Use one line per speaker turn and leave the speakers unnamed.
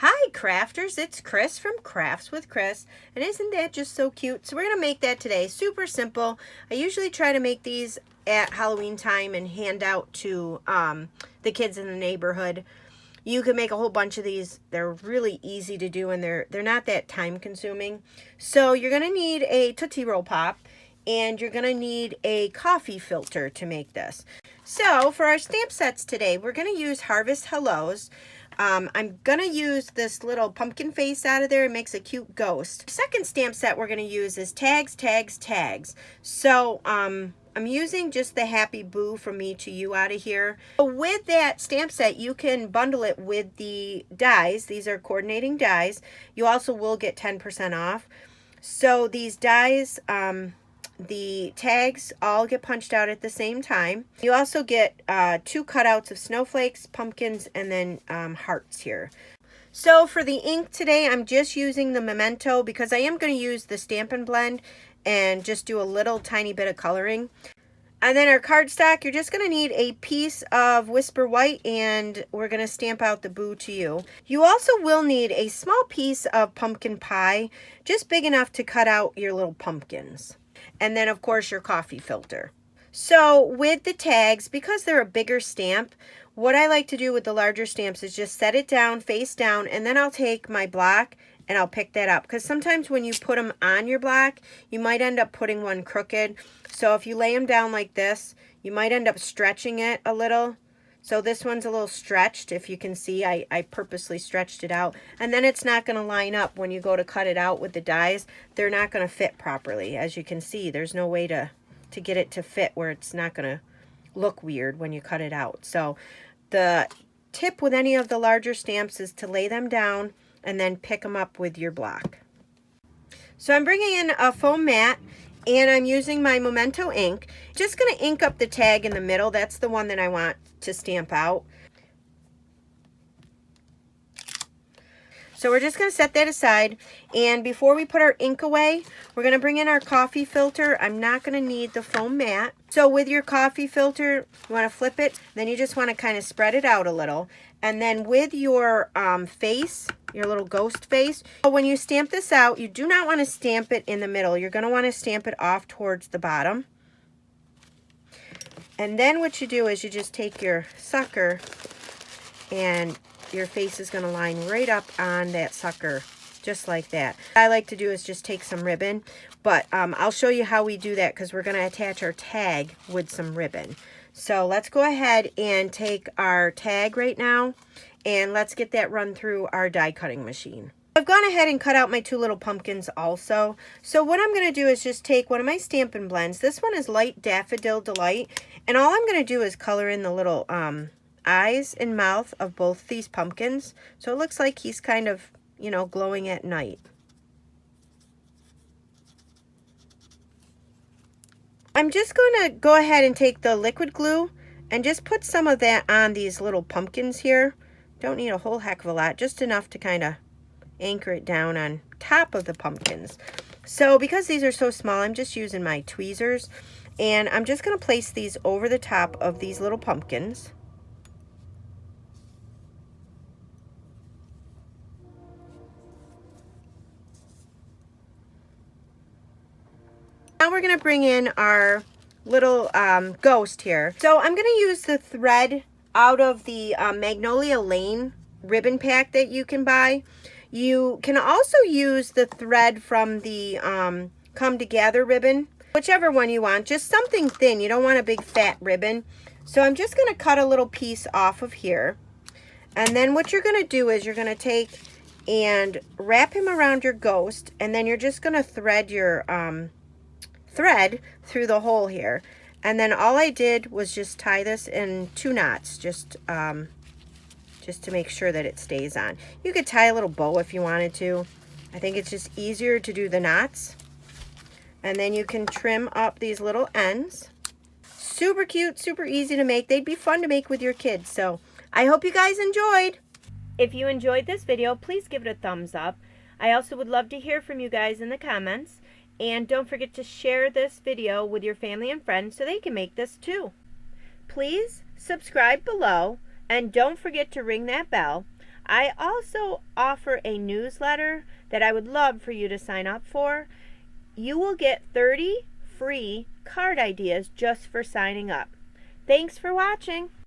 Hi crafters, it's Chris from Crafts with Chris, and isn't that just so cute? So we're going to make that today. Super simple. I usually try to make these at Halloween time and hand out to the kids in the neighborhood. You can make a whole bunch of these. They're really easy to do, and they're not that time consuming. So you're going to need a Tootsie Roll Pop, and you're going to need a coffee filter to make this. So for our stamp sets today, we're going to use Harvest Hellos. I'm going to use this little pumpkin face out of there. It makes a cute ghost. The second stamp set we're going to use is Tags, Tags, Tags. So I'm using just the Happy Boo from Me to You out of here. So with that stamp set, you can bundle it with the dies. These are coordinating dies. You also will get 10% off. So these dies, the tags all get punched out at the same time. You also get 2 cutouts of snowflakes, pumpkins, and then hearts here. So for the ink today, I'm just using the Memento because I am going to use the Stampin' Blend and just do a little tiny bit of coloring. And then our cardstock, you're just going to need a piece of Whisper White, and we're going to stamp out the Boo to You. You also will need a small piece of pumpkin pie, just big enough to cut out your little pumpkins. And then, of course, your coffee filter. So with the tags, because they're a bigger stamp, what I like to do with the larger stamps is just set it down, face down, and then I'll take my block and I'll pick that up. Because sometimes when you put them on your block, you might end up putting one crooked. So if you lay them down like this, you might end up stretching it a little. So this one's a little stretched. If you can see, I purposely stretched it out. And then it's not going to line up when you go to cut it out with the dies. They're not going to fit properly. As you can see, there's no way to get it to fit where it's not going to look weird when you cut it out. So the tip with any of the larger stamps is to lay them down and then pick them up with your block. So I'm bringing in a foam mat, and I'm using my Memento ink. Just going to ink up the tag in the middle. That's the one that I want to stamp out. So we're just going to set that aside, and before we put our ink away, we're going to bring in our coffee filter. I'm not going to need the foam mat. So with your coffee filter, you want to flip it, then you just want to kind of spread it out a little. And then with your face, your little ghost face, when you stamp this out, you do not want to stamp it in the middle. You're going to want to stamp it off towards the bottom. And then what you do is you just take your sucker, and your face is going to line right up on that sucker, just like that. What I like to do is just take some ribbon, but I'll show you how we do that because we're going to attach our tag with some ribbon. So let's go ahead and take our tag right now, and let's get that run through our die cutting machine. I've gone ahead and cut out my 2 little pumpkins also. So what I'm going to do is just take one of my Stampin' Blends. This one is Light Daffodil Delight, and all I'm going to do is color in the little eyes and mouth of both these pumpkins. So it looks like he's kind of, you know, glowing at night. I'm just going to go ahead and take the liquid glue and just put some of that on these little pumpkins here. Don't need a whole heck of a lot, just enough to kind of anchor it down on top of the pumpkins. So because these are so small, I'm just using my tweezers, and I'm just going to place these over the top of these little pumpkins. Now we're going to bring in our little ghost here. So I'm going to use the thread out of the Magnolia Lane ribbon pack that you can buy. You can also use the thread from the Come Together ribbon, whichever one you want, just something thin. You don't want a big fat ribbon. So I'm just going to cut a little piece off of here. And then what you're going to do is you're going to take and wrap him around your ghost, and then you're just going to thread your thread through the hole here. And then all I did was just tie this in 2 knots, just to make sure that it stays on. You could tie a little bow if you wanted to. I think it's just easier to do the knots. And then you can trim up these little ends. Super cute, super easy to make. They'd be fun to make with your kids. So I hope you guys enjoyed. If you enjoyed this video, please give it a thumbs up. I also would love to hear from you guys in the comments. And don't forget to share this video with your family and friends so they can make this too. Please subscribe below, and don't forget to ring that bell. I also offer a newsletter that I would love for you to sign up for. You will get 30 free card ideas just for signing up. Thanks for watching.